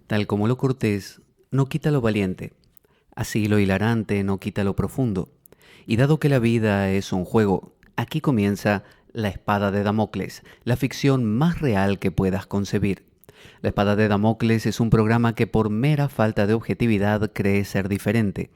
Tal como lo cortés no quita lo valiente, así lo hilarante no quita lo profundo. Y dado que la vida es un juego, aquí comienza La espada de Damocles, la ficción más real que puedas concebir. La espada de Damocles es un programa que por mera falta de objetividad cree ser diferente.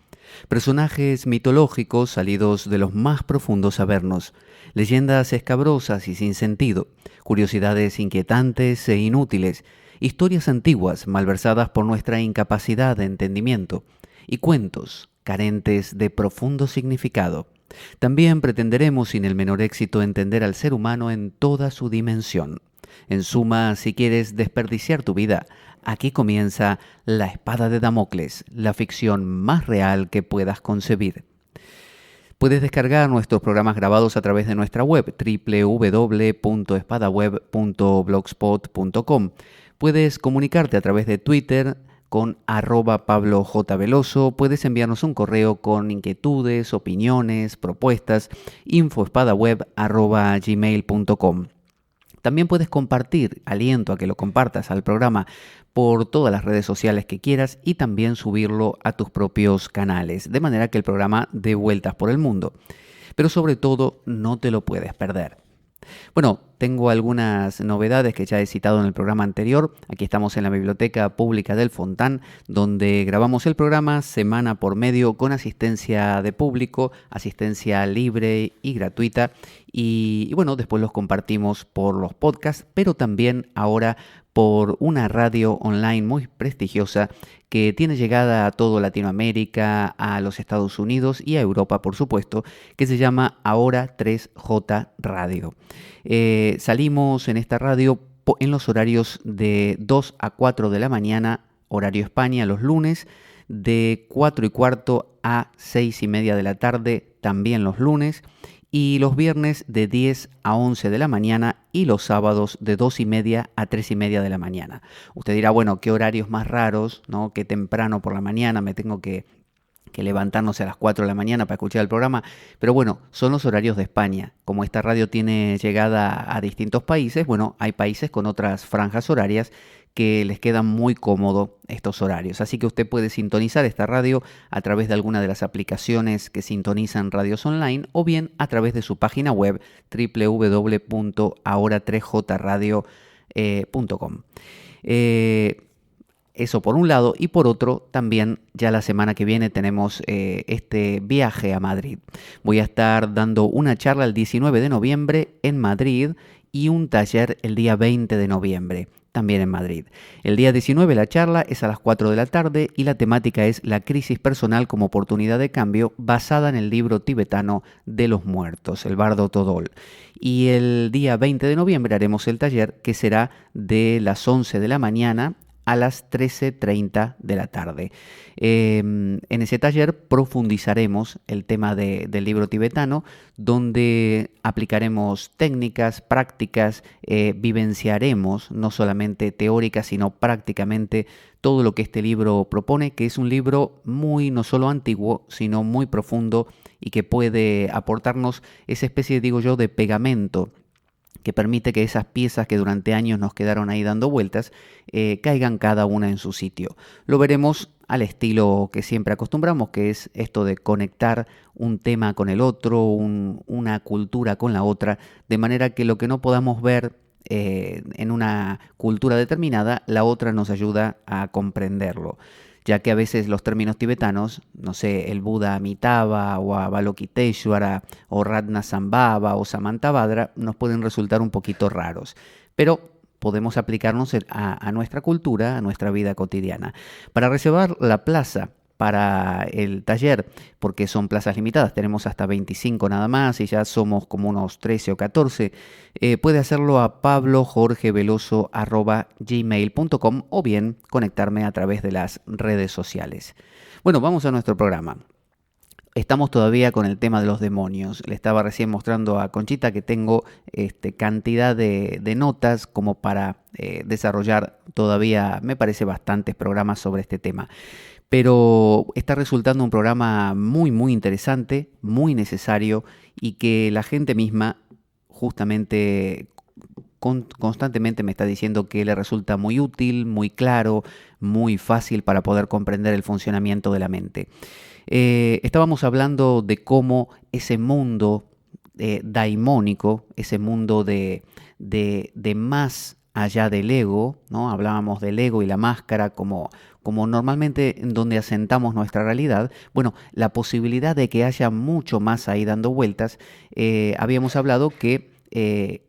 Personajes mitológicos salidos de los más profundos avernos, leyendas escabrosas y sin sentido, curiosidades inquietantes e inútiles, historias antiguas malversadas por nuestra incapacidad de entendimiento y cuentos carentes de profundo significado. También pretenderemos sin el menor éxito entender al ser humano en toda su dimensión. En suma, si quieres desperdiciar tu vida, aquí comienza La espada de Damocles, la ficción más real que puedas concebir. Puedes descargar nuestros programas grabados a través de nuestra web www.espadaweb.blogspot.com. Puedes comunicarte a través de Twitter con @PabloJVeloso. Puedes enviarnos un correo con inquietudes, opiniones, propuestas, info@espadaweb@gmail.com. También puedes compartir, aliento a que lo compartas al programa por todas las redes sociales que quieras y también subirlo a tus propios canales, de manera que el programa dé vueltas por el mundo. Pero sobre todo, no te lo puedes perder. Bueno, tengo algunas novedades que ya he citado en el programa anterior. Aquí estamos en la Biblioteca Pública del Fontán, donde grabamos el programa semana por medio con asistencia de público, asistencia libre y gratuita. Y bueno, después los compartimos por los podcasts, pero también ahora por una radio online muy prestigiosa que tiene llegada a toda Latinoamérica, a los Estados Unidos y a Europa, por supuesto, que se llama Ahora 3J Radio. Salimos en esta radio en los horarios de 2 a 4 de la mañana, horario España, los lunes, de 4 y cuarto a 6 y media de la tarde, también los lunes, y los viernes de 10 a 11 de la mañana y los sábados de 2 y media a 3 y media de la mañana. Usted dirá, bueno, qué horarios más raros, ¿no? Qué temprano por la mañana me tengo que levantarnos a las 4 de la mañana para escuchar el programa, pero bueno, son los horarios de España. Como esta radio tiene llegada a distintos países, bueno, hay países con otras franjas horarias que les quedan muy cómodo estos horarios. Así que usted puede sintonizar esta radio a través de alguna de las aplicaciones que sintonizan radios online o bien a través de su página web www.ahora3jradio.com. Eso por un lado, y por otro, también ya la semana que viene tenemos este viaje a Madrid. Voy a estar dando una charla el 19 de noviembre en Madrid y un taller el día 20 de noviembre, también en Madrid. El día 19 la charla es a las 4 de la tarde y la temática es la crisis personal como oportunidad de cambio basada en el libro tibetano de los muertos, el Bardo Thodol. Y el día 20 de noviembre haremos el taller que será de las 11 de la mañana a las 13:30 de la tarde. En ese taller profundizaremos el tema del libro tibetano, donde aplicaremos técnicas, prácticas, vivenciaremos, no solamente teóricas, sino prácticamente todo lo que este libro propone, que es un libro muy, no solo antiguo, sino muy profundo y que puede aportarnos esa especie, digo yo, de pegamento que permite que esas piezas que durante años nos quedaron ahí dando vueltas, caigan cada una en su sitio. Lo veremos al estilo que siempre acostumbramos, que es esto de conectar un tema con el otro, una cultura con la otra, de manera que lo que no podamos ver en una cultura determinada, la otra nos ayuda a comprenderlo, ya que a veces los términos tibetanos, no sé, el Buda Amitabha o Avalokiteshvara o Ratnasambhava o Samantabhadra nos pueden resultar un poquito raros, pero podemos aplicarnos a nuestra cultura, a nuestra vida cotidiana. Para reservar la plaza para el taller, porque son plazas limitadas, tenemos hasta 25 nada más y ya somos como unos 13 o 14, puede hacerlo a pablojorgeveloso@gmail.com o bien conectarme a través de las redes sociales. Bueno, vamos a nuestro programa. Estamos todavía con el tema de los demonios. Le estaba recién mostrando a Conchita que tengo cantidad de notas como para desarrollar todavía, me parece, bastantes programas sobre este tema. Pero está resultando un programa muy, muy interesante, muy necesario y que la gente misma justamente constantemente me está diciendo que le resulta muy útil, muy claro, muy fácil para poder comprender el funcionamiento de la mente. Estábamos hablando de cómo ese mundo daimónico, ese mundo de más allá del ego, ¿no? Hablábamos del ego y la máscara como normalmente en donde asentamos nuestra realidad. Bueno, la posibilidad de que haya mucho más ahí dando vueltas, habíamos hablado que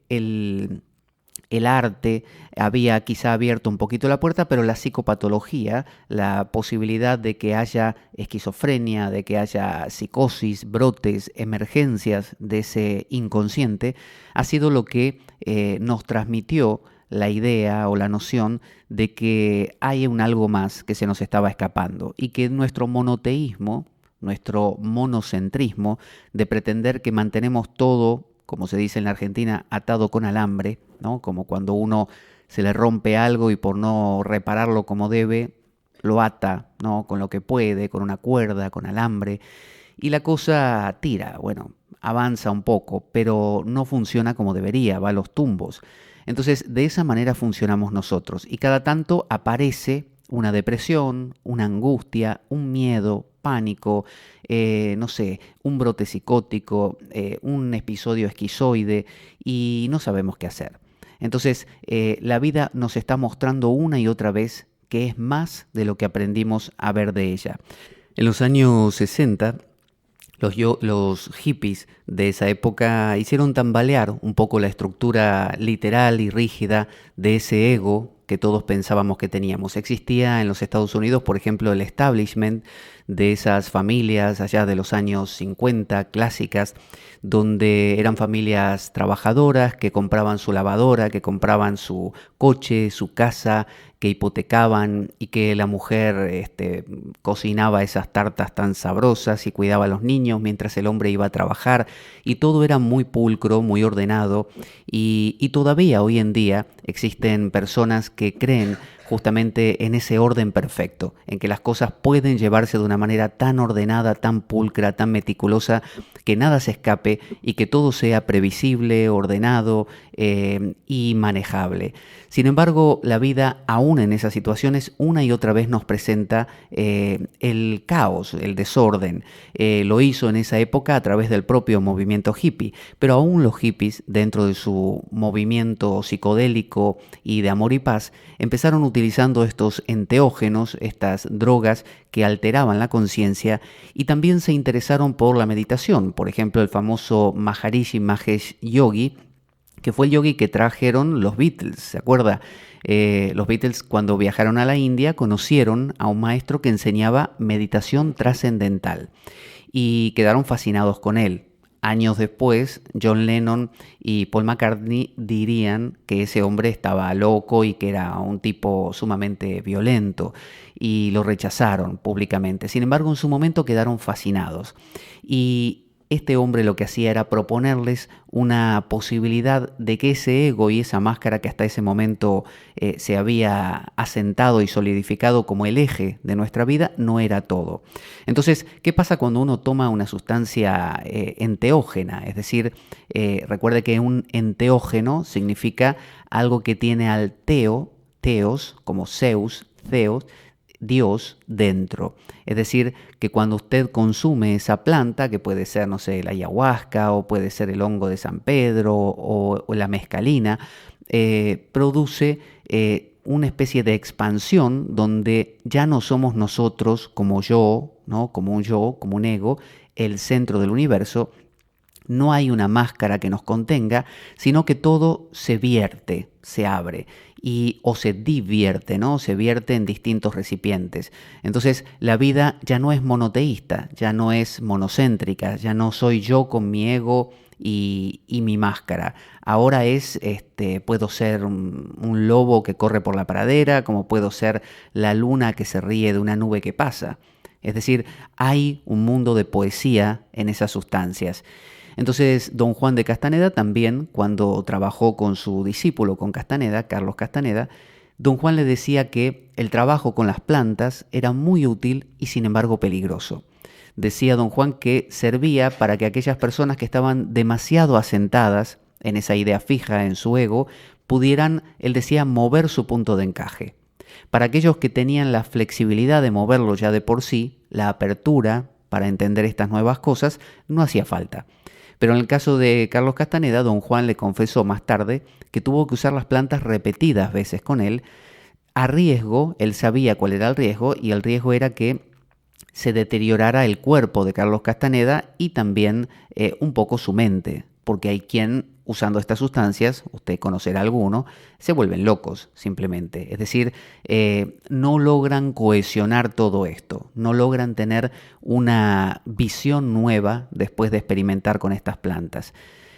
el arte había quizá abierto un poquito la puerta, pero la psicopatología, la posibilidad de que haya esquizofrenia, de que haya psicosis, brotes, emergencias de ese inconsciente, ha sido lo que nos transmitió la idea o la noción de que hay un algo más que se nos estaba escapando y que nuestro monoteísmo, nuestro monocentrismo de pretender que mantenemos todo, como se dice en la Argentina, atado con alambre, ¿no? Como cuando uno se le rompe algo y por no repararlo como debe, lo ata, ¿no? Con lo que puede, con una cuerda, con alambre, y la cosa tira, bueno, avanza un poco, pero no funciona como debería, va a los tumbos. Entonces, de esa manera funcionamos nosotros, y cada tanto aparece una depresión, una angustia, un miedo, pánico, no sé, un brote psicótico, un episodio esquizoide, y no sabemos qué hacer. Entonces, la vida nos está mostrando una y otra vez que es más de lo que aprendimos a ver de ella. En los años 60, los hippies de esa época hicieron tambalear un poco la estructura literal y rígida de ese ego que todos pensábamos que teníamos. Existía en los Estados Unidos, por ejemplo, el establishment de esas familias allá de los años 50, clásicas, donde eran familias trabajadoras que compraban su lavadora, que compraban su coche, su casa, que hipotecaban y que la mujer cocinaba esas tartas tan sabrosas y cuidaba a los niños mientras el hombre iba a trabajar, y todo era muy pulcro, muy ordenado, y todavía hoy en día existen personas que creen justamente en ese orden perfecto, en que las cosas pueden llevarse de una manera tan ordenada, tan pulcra, tan meticulosa, que nada se escape y que todo sea previsible, ordenado y manejable. Sin embargo, la vida, aún en esas situaciones, una y otra vez nos presenta el caos, el desorden. Lo hizo en esa época a través del propio movimiento hippie, pero aún los hippies, dentro de su movimiento psicodélico y de amor y paz, empezaron utilizando estos enteógenos, estas drogas que alteraban la conciencia, y también se interesaron por la meditación. Por ejemplo, el famoso Maharishi Mahesh Yogi, que fue el yogi que trajeron los Beatles, ¿se acuerda? Los Beatles, cuando viajaron a la India, conocieron a un maestro que enseñaba meditación trascendental y quedaron fascinados con él. Años después, John Lennon y Paul McCartney dirían que ese hombre estaba loco y que era un tipo sumamente violento, y lo rechazaron públicamente. Sin embargo, en su momento quedaron fascinados. Y este hombre lo que hacía era proponerles una posibilidad de que ese ego y esa máscara que hasta ese momento se había asentado y solidificado como el eje de nuestra vida no era todo. Entonces, ¿qué pasa cuando uno toma una sustancia enteógena? Es decir, recuerde que un enteógeno significa algo que tiene al teos, como Zeus, Theos, Dios dentro. Es decir, que cuando usted consume esa planta, que puede ser, no sé, la ayahuasca, o puede ser el hongo de San Pedro, o la mescalina, produce una especie de expansión donde ya no somos nosotros como yo, ¿no? Como un yo, como un ego, el centro del universo. No hay una máscara que nos contenga, sino que todo se vierte, se abre, o se divierte, ¿no? Se vierte en distintos recipientes. Entonces, la vida ya no es monoteísta, ya no es monocéntrica, ya no soy yo con mi ego y mi máscara. Ahora puedo ser un lobo que corre por la pradera, como puedo ser la luna que se ríe de una nube que pasa. Es decir, hay un mundo de poesía en esas sustancias. Entonces, don Juan de Castaneda también, cuando trabajó con su discípulo, con Castaneda, Carlos Castaneda, don Juan le decía que el trabajo con las plantas era muy útil y sin embargo peligroso. Decía don Juan que servía para que aquellas personas que estaban demasiado asentadas en esa idea fija en su ego, pudieran, él decía, mover su punto de encaje. Para aquellos que tenían la flexibilidad de moverlo ya de por sí, la apertura para entender estas nuevas cosas no hacía falta. Pero en el caso de Carlos Castaneda, don Juan le confesó más tarde que tuvo que usar las plantas repetidas veces con él, a riesgo, él sabía cuál era el riesgo, y el riesgo era que se deteriorara el cuerpo de Carlos Castaneda y también un poco su mente, porque hay quien, usando estas sustancias, usted conocerá alguno, se vuelven locos simplemente. Es decir, no logran cohesionar todo esto, no logran tener una visión nueva después de experimentar con estas plantas.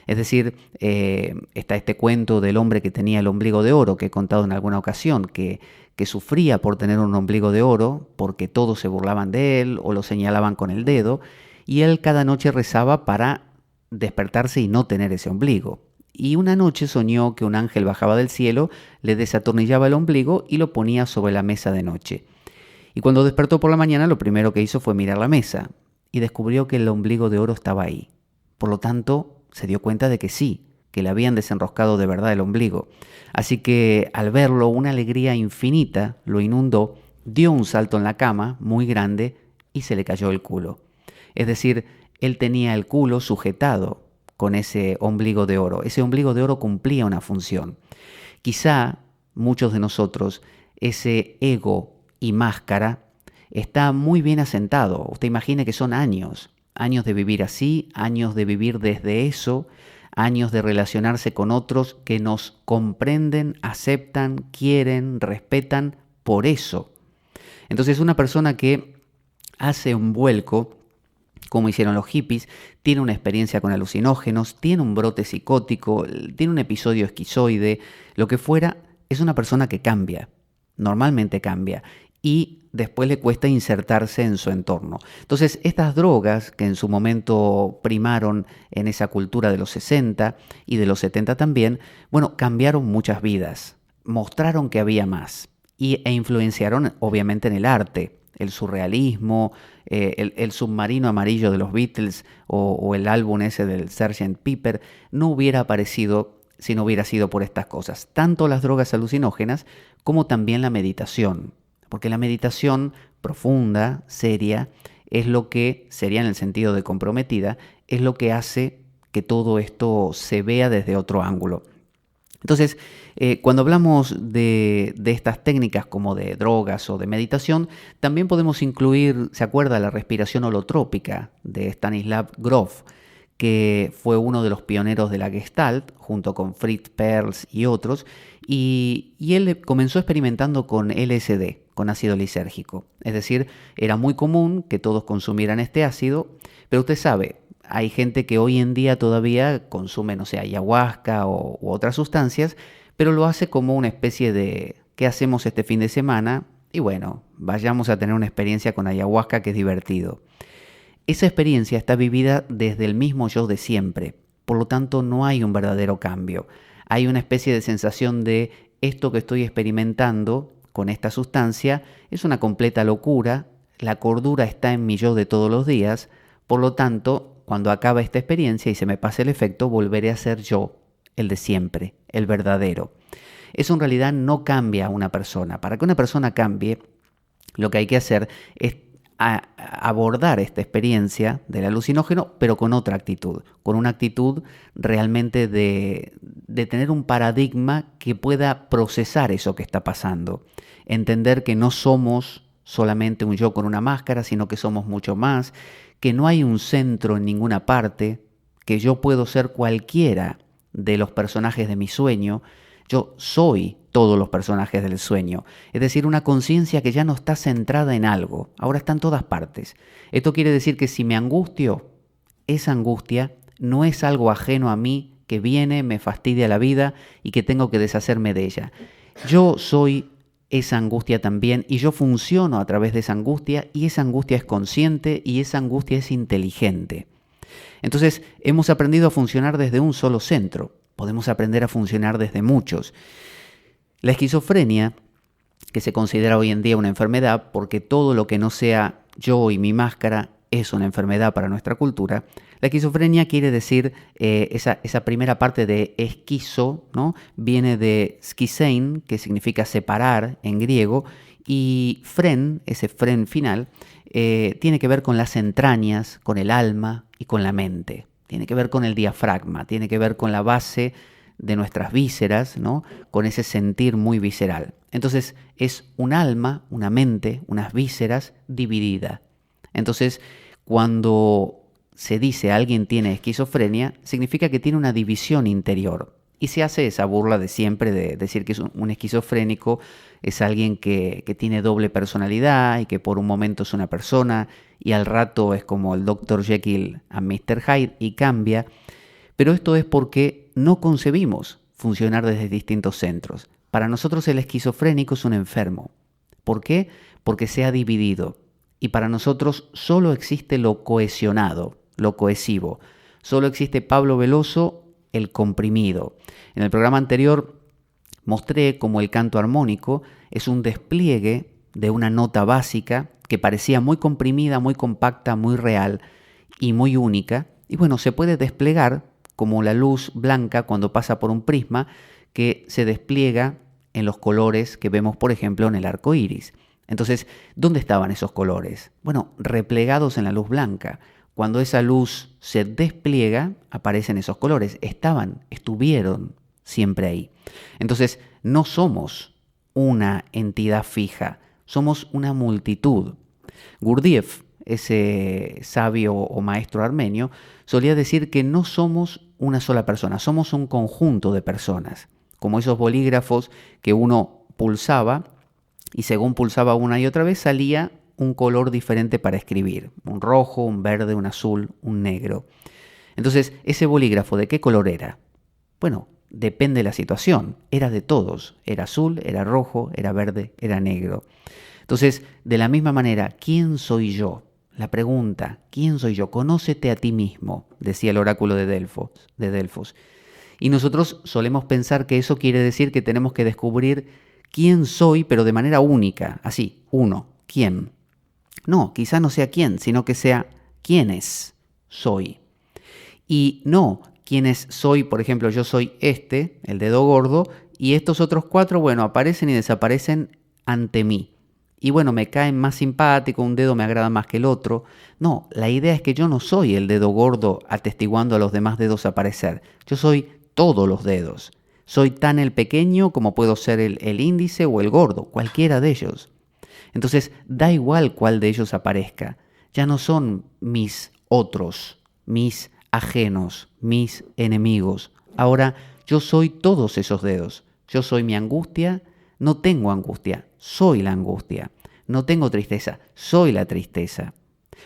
Es decir, está este cuento del hombre que tenía el ombligo de oro, que he contado en alguna ocasión, que sufría por tener un ombligo de oro, porque todos se burlaban de él o lo señalaban con el dedo, y él cada noche rezaba para despertarse y no tener ese ombligo. Y una noche soñó que un ángel bajaba del cielo, le desatornillaba el ombligo y lo ponía sobre la mesa de noche. Y cuando despertó por la mañana, lo primero que hizo fue mirar la mesa y descubrió que el ombligo de oro estaba ahí. Por lo tanto, se dio cuenta de que sí, que le habían desenroscado de verdad el ombligo. Así que al verlo, una alegría infinita lo inundó, dio un salto en la cama muy grande y se le cayó el culo. Es decir, él tenía el culo sujetado con ese ombligo de oro. Ese ombligo de oro cumplía una función. Quizá muchos de nosotros, ese ego y máscara está muy bien asentado. Usted imagine que son años de vivir así, años de vivir desde eso, años de relacionarse con otros que nos comprenden, aceptan, quieren, respetan por eso. Entonces una persona que hace un vuelco, como hicieron los hippies, tiene una experiencia con alucinógenos, tiene un brote psicótico, tiene un episodio esquizoide, lo que fuera, es una persona que cambia, normalmente cambia, y después le cuesta insertarse en su entorno. Entonces, estas drogas que en su momento primaron en esa cultura de los 60 y de los 70 también, bueno, cambiaron muchas vidas, mostraron que había más e influenciaron obviamente en el arte. El surrealismo, el submarino amarillo de los Beatles o el álbum ese del Sgt. Pepper no hubiera aparecido si no hubiera sido por estas cosas. Tanto las drogas alucinógenas como también la meditación. Porque la meditación profunda, seria, es lo que, sería en el sentido de comprometida, es lo que hace que todo esto se vea desde otro ángulo. Entonces, cuando hablamos de estas técnicas como de drogas o de meditación, también podemos incluir, ¿se acuerda? La respiración holotrópica de Stanislav Grof, que fue uno de los pioneros de la Gestalt, junto con Fritz Perls y otros, y él comenzó experimentando con LSD, con ácido lisérgico. Es decir, era muy común que todos consumieran este ácido, pero usted sabe, hay gente que hoy en día todavía consume, no sé, ayahuasca u otras sustancias, pero lo hace como una especie de ¿qué hacemos este fin de semana? Y bueno, vayamos a tener una experiencia con ayahuasca que es divertido. Esa experiencia está vivida desde el mismo yo de siempre, por lo tanto no hay un verdadero cambio. Hay una especie de sensación de esto que estoy experimentando con esta sustancia es una completa locura, la cordura está en mi yo de todos los días, por lo tanto, cuando acaba esta experiencia y se me pase el efecto, volveré a ser yo, el de siempre, el verdadero. Eso en realidad no cambia a una persona. Para que una persona cambie, lo que hay que hacer es abordar esta experiencia del alucinógeno, pero con otra actitud, con una actitud realmente de tener un paradigma que pueda procesar eso que está pasando, entender que no somos solamente un yo con una máscara, sino que somos mucho más, que no hay un centro en ninguna parte, que yo puedo ser cualquiera de los personajes de mi sueño, yo soy todos los personajes del sueño. Es decir, una conciencia que ya no está centrada en algo, ahora está en todas partes. Esto quiere decir que si me angustio, esa angustia no es algo ajeno a mí que viene, me fastidia la vida y que tengo que deshacerme de ella. Yo soy esa angustia también y yo funciono a través de esa angustia y esa angustia es consciente y esa angustia es inteligente. Entonces, hemos aprendido a funcionar desde un solo centro. Podemos aprender a funcionar desde muchos. La esquizofrenia, que se considera hoy en día una enfermedad porque todo lo que no sea yo y mi máscara es una enfermedad para nuestra cultura, la esquizofrenia quiere decir, esa primera parte de esquizo, ¿no? Viene de skizein, que significa separar en griego, y fren, ese fren final, tiene que ver con las entrañas, con el alma y con la mente. Tiene que ver con el diafragma, tiene que ver con la base de nuestras vísceras, ¿no? Con ese sentir muy visceral. Entonces es un alma, una mente, unas vísceras dividida. Entonces, cuando se dice alguien tiene esquizofrenia, significa que tiene una división interior. Y se hace esa burla de siempre de decir que es un esquizofrénico, es alguien que tiene doble personalidad y que por un momento es una persona y al rato es como el Dr. Jekyll a Mr. Hyde y cambia. Pero esto es porque no concebimos funcionar desde distintos centros. Para nosotros el esquizofrénico es un enfermo. ¿Por qué? Porque se ha dividido. Y para nosotros solo existe lo cohesionado, lo cohesivo. Solo existe Pablo Veloso, el comprimido. En el programa anterior mostré cómo el canto armónico es un despliegue de una nota básica que parecía muy comprimida, muy compacta, muy real y muy única. Y bueno, se puede desplegar como la luz blanca cuando pasa por un prisma que se despliega en los colores que vemos, por ejemplo, en el arco iris. Entonces, ¿dónde estaban esos colores? Bueno, replegados en la luz blanca. Cuando esa luz se despliega, aparecen esos colores. Estuvieron siempre ahí. Entonces, no somos una entidad fija, somos una multitud. Gurdjieff, ese sabio o maestro armenio, solía decir que no somos una sola persona, somos un conjunto de personas, como esos bolígrafos que uno pulsaba y según pulsaba una y otra vez salía un color diferente para escribir, un rojo, un verde, un azul, un negro. Entonces, ¿ese bolígrafo de qué color era? Bueno, depende de la situación, era de todos, era azul, era rojo, era verde, era negro. Entonces, de la misma manera, ¿quién soy yo? La pregunta, ¿quién soy yo? Conócete a ti mismo, decía el oráculo de Delfos. Y nosotros solemos pensar que eso quiere decir que tenemos que descubrir quién soy, pero de manera única, así, uno, ¿quién? No, quizá no sea quién, sino que sea quiénes soy. Y no, quiénes soy, por ejemplo, yo soy el dedo gordo, y estos otros 4, bueno, aparecen y desaparecen ante mí. Y bueno, me caen más simpático, un dedo me agrada más que el otro. No, la idea es que yo no soy el dedo gordo atestiguando a los demás dedos aparecer. Yo soy todos los dedos. Soy tan el pequeño como puedo ser el índice o el gordo, cualquiera de ellos. Entonces, da igual cuál de ellos aparezca. Ya no son mis otros, mis ajenos, mis enemigos. Ahora, yo soy todos esos dedos. Yo soy mi angustia, no tengo angustia, soy la angustia. No tengo tristeza, soy la tristeza.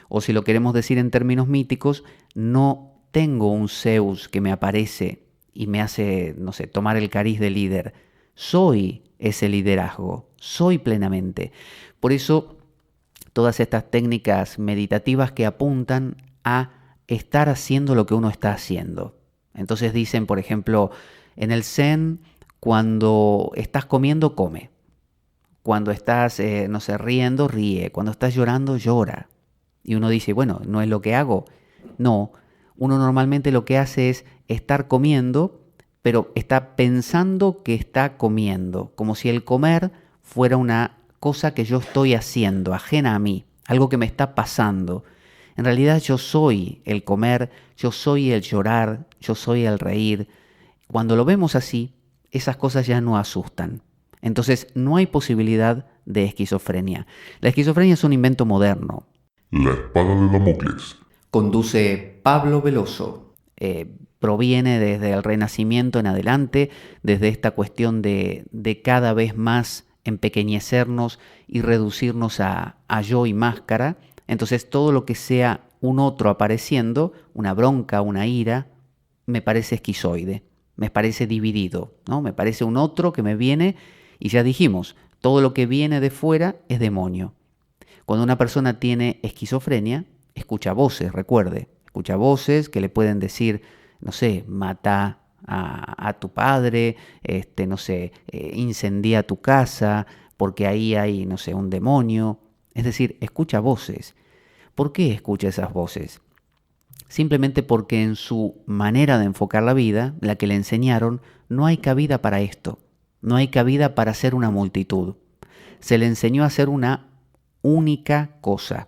O si lo queremos decir en términos míticos, no tengo un Zeus que me aparece y me hace, no sé, tomar el cariz de líder. Soy ese liderazgo, soy plenamente. Por eso, todas estas técnicas meditativas que apuntan a estar haciendo lo que uno está haciendo. Entonces dicen, por ejemplo, en el Zen, cuando estás comiendo, come. Cuando estás, no sé, riendo, ríe. Cuando estás llorando, llora. Y uno dice, bueno, ¿no es lo que hago? No, uno normalmente lo que hace es estar comiendo, pero está pensando que está comiendo, como si el comer fuera una cosa que yo estoy haciendo, ajena a mí, algo que me está pasando. En realidad yo soy el comer, yo soy el llorar, yo soy el reír. Cuando lo vemos así, esas cosas ya no asustan. Entonces no hay posibilidad de esquizofrenia. La esquizofrenia es un invento moderno. La espada de Damocles. Conduce Pablo Veloso. Proviene desde el Renacimiento en adelante, desde esta cuestión de cada vez más empequeñecernos y reducirnos a yo y máscara. Entonces todo lo que sea un otro apareciendo, una bronca, una ira, me parece esquizoide, me parece dividido, ¿no? Me parece un otro que me viene y ya dijimos, todo lo que viene de fuera es demonio. Cuando una persona tiene esquizofrenia, escucha voces, recuerde, escucha voces que le pueden decir, no sé, mata a tu padre, no sé, incendia tu casa, porque ahí hay, no sé, un demonio. Es decir, escucha voces. ¿Por qué escucha esas voces? Simplemente porque en su manera de enfocar la vida, la que le enseñaron, no hay cabida para esto. No hay cabida para ser una multitud. Se le enseñó a hacer una única cosa.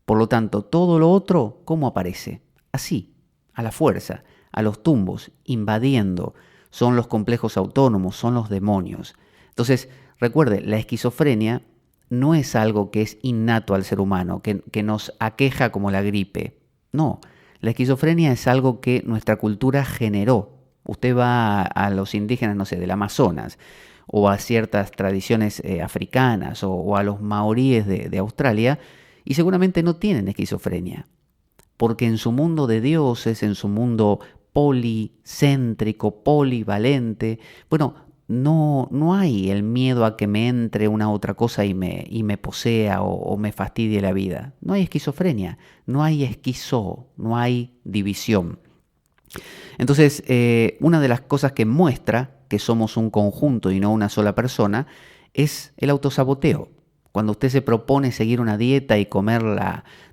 Por lo tanto, todo lo otro, ¿cómo aparece? Así, a la fuerza, a los tumbos, invadiendo. Son los complejos autónomos, son los demonios. Entonces, recuerde, la esquizofrenia no es algo que es innato al ser humano, que nos aqueja como la gripe. No, la esquizofrenia es algo que nuestra cultura generó. Usted va a los indígenas, no sé, del Amazonas, o a ciertas tradiciones africanas, o a los maoríes de Australia, y seguramente no tienen esquizofrenia, porque en su mundo de dioses, en su mundo policéntrico, polivalente, bueno, no hay el miedo a que me entre una otra cosa y me posea o me fastidie la vida. No hay esquizofrenia, no hay esquizo, no hay división. Entonces, una de las cosas que muestra que somos un conjunto y no una sola persona es el autosaboteo. Cuando usted se propone seguir una dieta y comer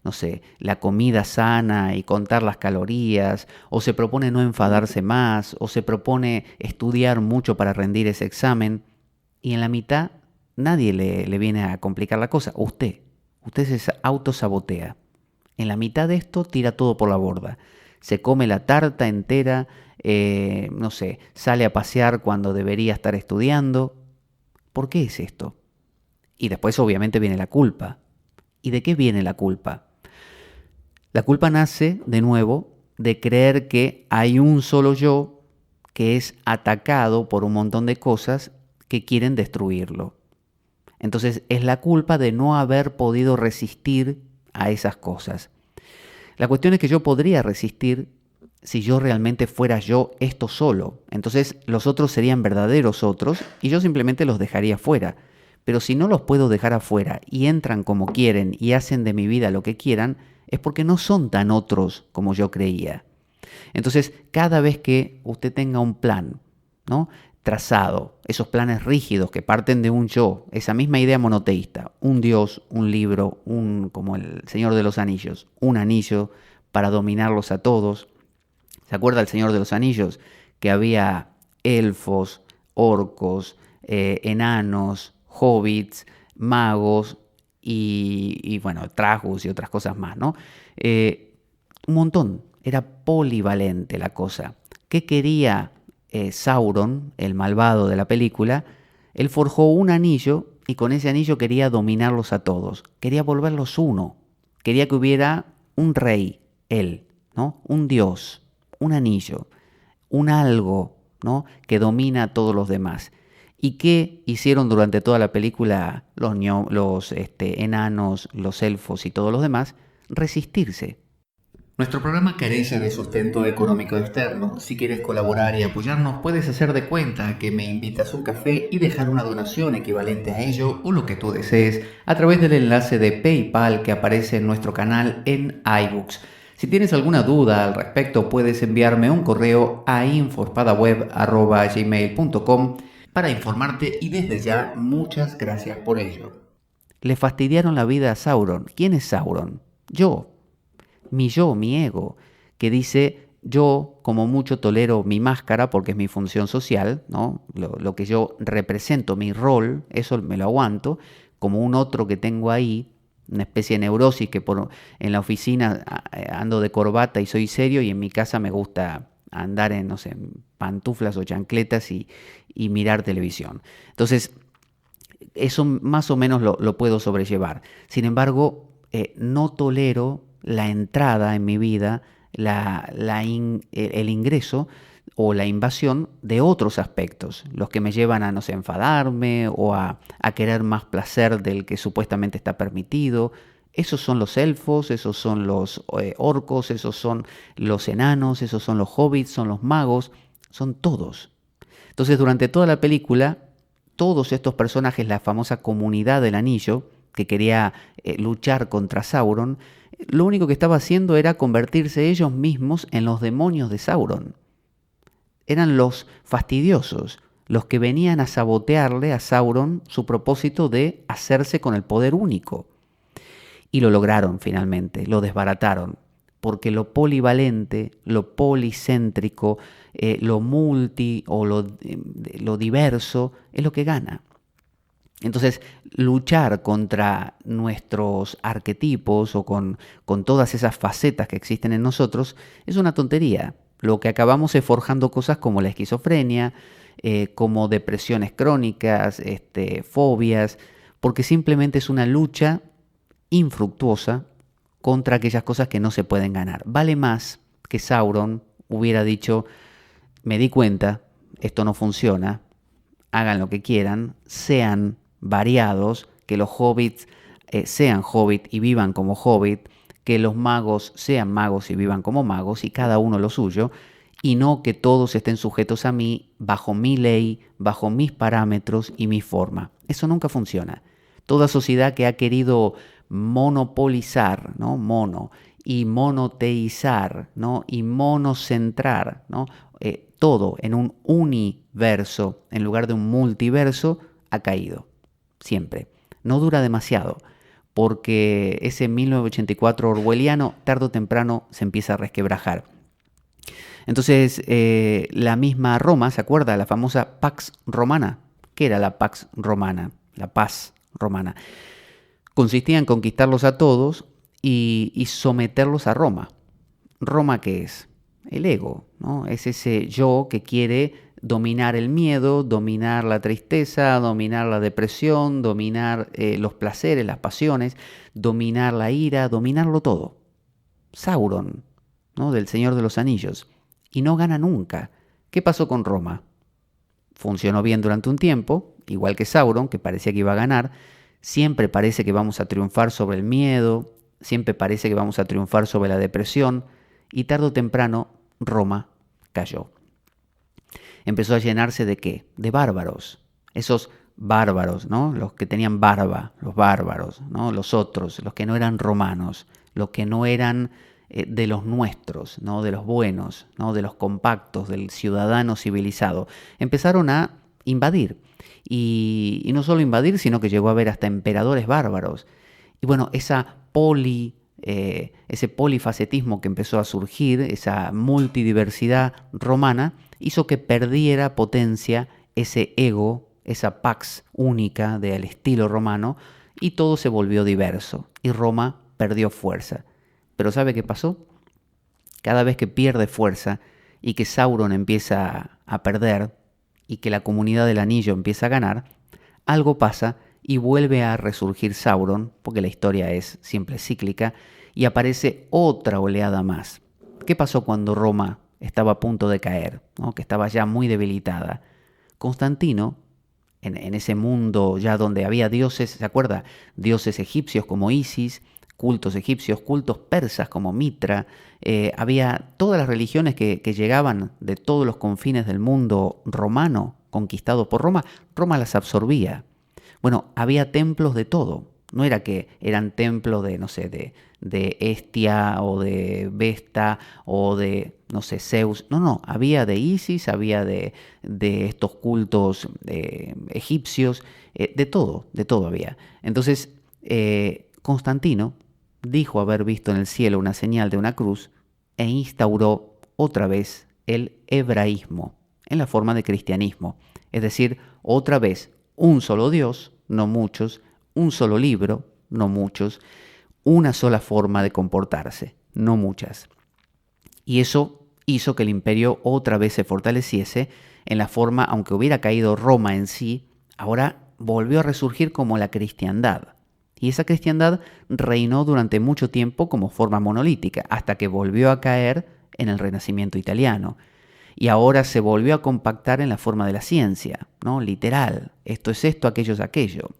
no sé, la comida sana y contar las calorías, o se propone no enfadarse más, o se propone estudiar mucho para rendir ese examen, y en la mitad nadie le viene a complicar la cosa. Usted se autosabotea. En la mitad de esto tira todo por la borda. Se come la tarta entera, no sé, sale a pasear cuando debería estar estudiando. ¿Por qué es esto? Y después obviamente viene la culpa. ¿Y de qué viene la culpa? La culpa nace, de nuevo, de creer que hay un solo yo que es atacado por un montón de cosas que quieren destruirlo. Entonces es la culpa de no haber podido resistir a esas cosas. La cuestión es que yo podría resistir si yo realmente fuera yo esto solo. Entonces los otros serían verdaderos otros y yo simplemente los dejaría fuera. Pero si no los puedo dejar afuera y entran como quieren y hacen de mi vida lo que quieran, es porque no son tan otros como yo creía. Entonces, cada vez que usted tenga un plan, ¿no?, trazado, esos planes rígidos que parten de un yo, esa misma idea monoteísta, un Dios, un libro, como el Señor de los Anillos, un anillo para dominarlos a todos. ¿Se acuerda el Señor de los Anillos? Que había elfos, orcos, enanos, hobbits, magos y bueno, tragus y otras cosas más, ¿no? Un montón, era polivalente la cosa. ¿Qué quería Sauron, el malvado de la película? Él forjó un anillo y con ese anillo quería dominarlos a todos, quería volverlos uno, quería que hubiera un rey, él, ¿no? Un dios, un anillo, un algo, ¿no?, que domina a todos los demás. ¿Y qué hicieron durante toda la película los enanos, los elfos y todos los demás? Resistirse. Nuestro programa carece de sustento económico externo. Si quieres colaborar y apoyarnos, puedes hacer de cuenta que me invitas un café y dejar una donación equivalente a ello o lo que tú desees a través del enlace de PayPal que aparece en nuestro canal en iBooks. Si tienes alguna duda al respecto, puedes enviarme un correo a info@gmail.com para informarte y desde ya muchas gracias por ello. Le fastidiaron la vida a Sauron. ¿Quién es Sauron? Yo, mi ego, que dice yo como mucho tolero mi máscara porque es mi función social, ¿no? Lo que yo represento, mi rol, eso me lo aguanto, como un otro que tengo ahí, una especie de neurosis que en la oficina ando de corbata y soy serio y en mi casa me gusta andar en, no sé, pantuflas o chancletas y mirar televisión. Entonces, eso más o menos lo puedo sobrellevar. Sin embargo, no tolero la entrada en mi vida, el ingreso o la invasión de otros aspectos, los que me llevan a, no sé, enfadarme o a querer más placer del que supuestamente está permitido. Esos son los elfos, esos son los orcos, esos son los enanos, esos son los hobbits, son los magos, son todos. Entonces, durante toda la película, todos estos personajes, la famosa comunidad del anillo, que quería luchar contra Sauron, lo único que estaba haciendo era convertirse ellos mismos en los demonios de Sauron. Eran los fastidiosos, los que venían a sabotearle a Sauron su propósito de hacerse con el poder único. Y lo lograron finalmente, lo desbarataron, porque lo polivalente, lo policéntrico, lo multi o lo diverso es lo que gana. Entonces, luchar contra nuestros arquetipos o con todas esas facetas que existen en nosotros es una tontería. Lo que acabamos es forjando cosas como la esquizofrenia, como depresiones crónicas, fobias, porque simplemente es una lucha infructuosa contra aquellas cosas que no se pueden ganar. Vale más que Sauron hubiera dicho, me di cuenta, esto no funciona, hagan lo que quieran, sean variados, que los hobbits sean hobbit y vivan como hobbit, que los magos sean magos y vivan como magos y cada uno lo suyo, y no que todos estén sujetos a mí, bajo mi ley, bajo mis parámetros y mi forma. Eso nunca funciona. Toda sociedad que ha querido monopolizar, ¿no? Y monoteizar, ¿no? Y monocentrar, ¿no? Todo en un universo en lugar de un multiverso ha caído. Siempre. No dura demasiado, porque ese 1984 orwelliano tarde o temprano se empieza a resquebrajar. Entonces, la misma Roma, ¿se acuerda? La famosa Pax Romana. ¿Qué era la Pax Romana? La paz romana. Consistía en conquistarlos a todos y someterlos a Roma. ¿Roma qué es? El ego, ¿no? Es ese yo que quiere dominar el miedo, dominar la tristeza, dominar la depresión, dominar los placeres, las pasiones, dominar la ira, dominarlo todo. Sauron, ¿no? Del Señor de los Anillos. Y no gana nunca. ¿Qué pasó con Roma? Funcionó bien durante un tiempo, igual que Sauron, que parecía que iba a ganar. Siempre parece que vamos a triunfar sobre el miedo, siempre parece que vamos a triunfar sobre la depresión, y tarde o temprano Roma cayó. Empezó a llenarse ¿de qué? De bárbaros. Esos bárbaros, ¿no? Los que tenían barba, los bárbaros, ¿no? Los otros, los que no eran romanos, los que no eran de los nuestros, ¿no? De los buenos, ¿no? De los compactos, del ciudadano civilizado. Empezaron a invadir. Y no solo invadir, sino que llegó a haber hasta emperadores bárbaros. Y bueno, ese polifacetismo que empezó a surgir, esa multidiversidad romana, hizo que perdiera potencia ese ego, esa pax única del estilo romano, y todo se volvió diverso, y Roma perdió fuerza. Pero ¿sabe qué pasó? Cada vez que pierde fuerza y que Sauron empieza a perder, y que la comunidad del anillo empieza a ganar, algo pasa y vuelve a resurgir Sauron, porque la historia es siempre cíclica, y aparece otra oleada más. ¿Qué pasó cuando Roma estaba a punto de caer, ¿no? Que estaba ya muy debilitada? Constantino, en ese mundo ya donde había dioses, ¿se acuerda? Dioses egipcios como Isis, cultos egipcios, cultos persas como Mitra, había todas las religiones que llegaban de todos los confines del mundo romano, conquistado por Roma, Roma las absorbía. Bueno, había templos de todo, no era que eran templos de, no sé, de Hestia o de Vesta o de, no sé, Zeus, no, había de Isis, había de estos cultos egipcios, de todo había. Entonces, Constantino dijo haber visto en el cielo una señal de una cruz e instauró otra vez el hebraísmo en la forma de cristianismo. Es decir, otra vez un solo Dios, no muchos, un solo libro, no muchos, una sola forma de comportarse, no muchas. Y eso hizo que el imperio otra vez se fortaleciese en la forma, aunque hubiera caído Roma en sí, ahora volvió a resurgir como la cristiandad. Y esa cristiandad reinó durante mucho tiempo como forma monolítica, hasta que volvió a caer en el Renacimiento italiano. Y ahora se volvió a compactar en la forma de la ciencia, ¿no? Literal, esto es esto, aquello es aquello.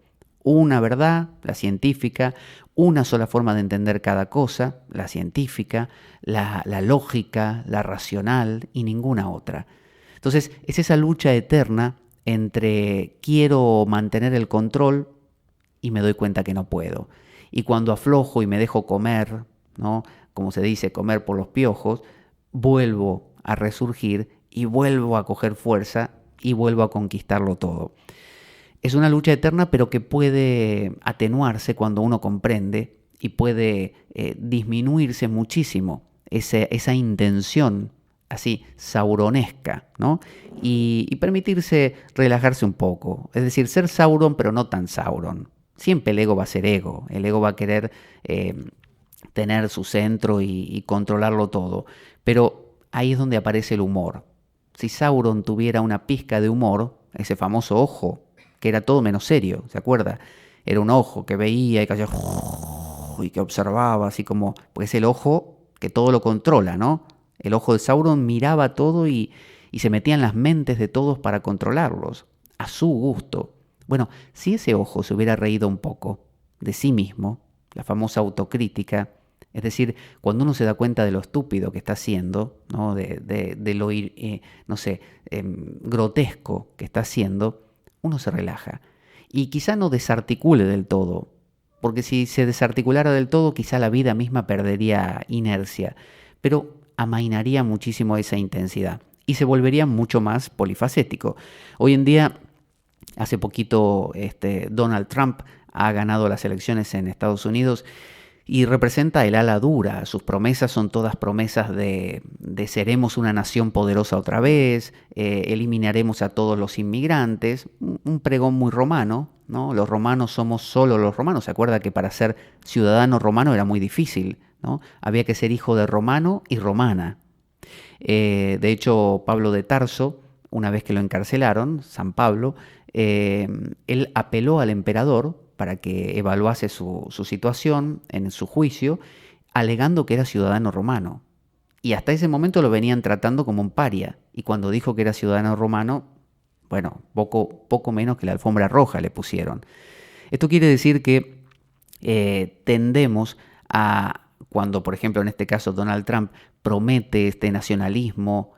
Una verdad, la científica, una sola forma de entender cada cosa, la científica, la lógica, la racional y ninguna otra. Entonces, es esa lucha eterna entre quiero mantener el control y me doy cuenta que no puedo. Y cuando aflojo y me dejo comer, ¿no? Como se dice, comer por los piojos, vuelvo a resurgir y vuelvo a coger fuerza y vuelvo a conquistarlo todo. Es una lucha eterna, pero que puede atenuarse cuando uno comprende y puede disminuirse muchísimo esa intención así sauronesca, ¿no? Y permitirse relajarse un poco, es decir, ser Sauron pero no tan Sauron. Siempre el ego va a ser ego, el ego va a querer tener su centro y controlarlo todo, pero ahí es donde aparece el humor. Si Sauron tuviera una pizca de humor, ese famoso ojo, que era todo menos serio, ¿se acuerda? Era un ojo que veía y que hacía y que observaba, así como, pues es el ojo que todo lo controla, ¿no? El ojo de Sauron miraba todo y se metía en las mentes de todos para controlarlos, a su gusto. Bueno, si ese ojo se hubiera reído un poco de sí mismo, la famosa autocrítica, es decir, cuando uno se da cuenta de lo estúpido que está haciendo, ¿no? de lo no sé, grotesco que está haciendo, uno se relaja. Y quizá no desarticule del todo, porque si se desarticulara del todo, quizá la vida misma perdería inercia, pero amainaría muchísimo esa intensidad y se volvería mucho más polifacético. Hoy en día, hace poquito, Donald Trump ha ganado las elecciones en Estados Unidos y representa el ala dura. Sus promesas son todas promesas de seremos una nación poderosa otra vez, eliminaremos a todos los inmigrantes, un pregón muy romano, ¿no? Los romanos somos solo los romanos. Se acuerda que para ser ciudadano romano era muy difícil, ¿no? Había que ser hijo de romano y romana. De hecho, Pablo de Tarso, una vez que lo encarcelaron, San Pablo, él apeló al emperador para que evaluase su situación en su juicio, alegando que era ciudadano romano. Y hasta ese momento lo venían tratando como un paria. Y cuando dijo que era ciudadano romano, bueno, poco menos que la alfombra roja le pusieron. Esto quiere decir que tendemos a, cuando por ejemplo en este caso Donald Trump promete este nacionalismo,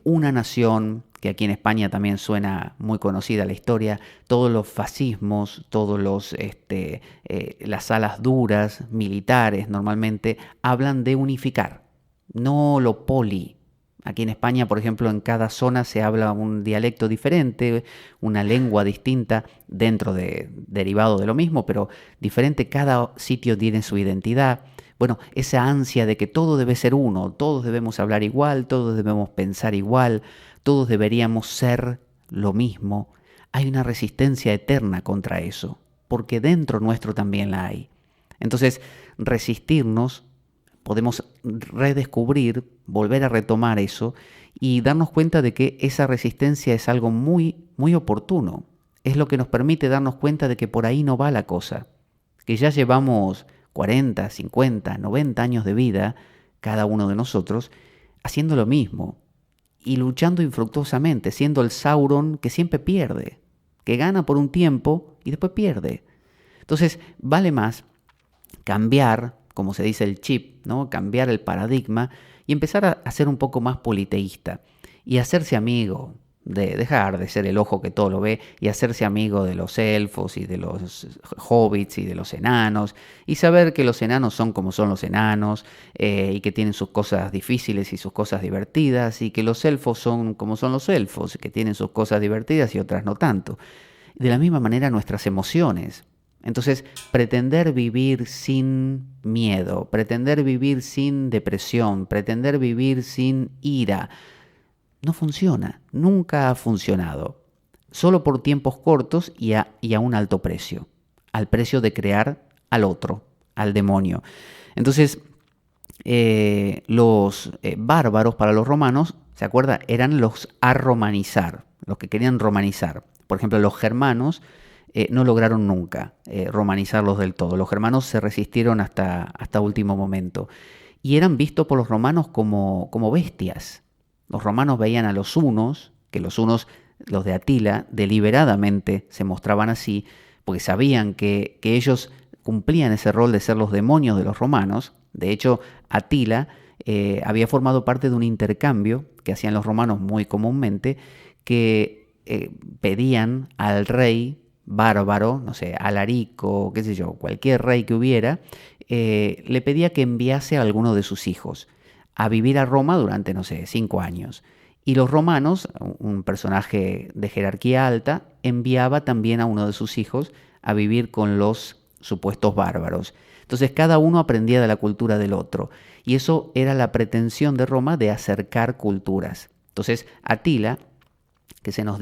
una nación, que aquí en España también suena muy conocida la historia, todos los fascismos, las alas duras, militares normalmente, hablan de unificar, no lo poli. Aquí en España, por ejemplo, en cada zona se habla un dialecto diferente, una lengua distinta, derivado de lo mismo, pero diferente, cada sitio tiene su identidad. Bueno, esa ansia de que todo debe ser uno, todos debemos hablar igual, todos debemos pensar igual, todos deberíamos ser lo mismo. Hay una resistencia eterna contra eso, porque dentro nuestro también la hay. Entonces, resistirnos, podemos redescubrir, volver a retomar eso y darnos cuenta de que esa resistencia es algo muy, muy oportuno. Es lo que nos permite darnos cuenta de que por ahí no va la cosa, que ya llevamos 40, 50, 90 años de vida, cada uno de nosotros, haciendo lo mismo y luchando infructuosamente, siendo el Sauron que siempre pierde, que gana por un tiempo y después pierde. Entonces, vale más cambiar, como se dice el chip, ¿no? Cambiar el paradigma y empezar a ser un poco más politeísta y hacerse amigo, de dejar de ser el ojo que todo lo ve y hacerse amigo de los elfos y de los hobbits y de los enanos y saber que los enanos son como son los enanos y que tienen sus cosas difíciles y sus cosas divertidas y que los elfos son como son los elfos, que tienen sus cosas divertidas y otras no tanto. De la misma manera nuestras emociones. Entonces, pretender vivir sin miedo, pretender vivir sin depresión, pretender vivir sin ira, no funciona, nunca ha funcionado. Solo por tiempos cortos y a un alto precio. Al precio de crear al otro, al demonio. Entonces, los bárbaros para los romanos, ¿se acuerda? Eran los a romanizar, los que querían romanizar. Por ejemplo, los germanos no lograron nunca romanizarlos del todo. Los germanos se resistieron hasta último momento. Y eran vistos por los romanos como bestias. Los romanos veían a los hunos, que los hunos, los de Atila, deliberadamente se mostraban así, porque sabían que ellos cumplían ese rol de ser los demonios de los romanos. De hecho, Atila había formado parte de un intercambio que hacían los romanos muy comúnmente, que pedían al rey bárbaro, no sé, Alarico, qué sé yo, cualquier rey que hubiera, le pedía que enviase a alguno de sus hijos a vivir a Roma durante, no sé, 5 años. Y los romanos, un personaje de jerarquía alta, enviaba también a uno de sus hijos a vivir con los supuestos bárbaros. Entonces cada uno aprendía de la cultura del otro. Y eso era la pretensión de Roma de acercar culturas. Entonces Atila, que se nos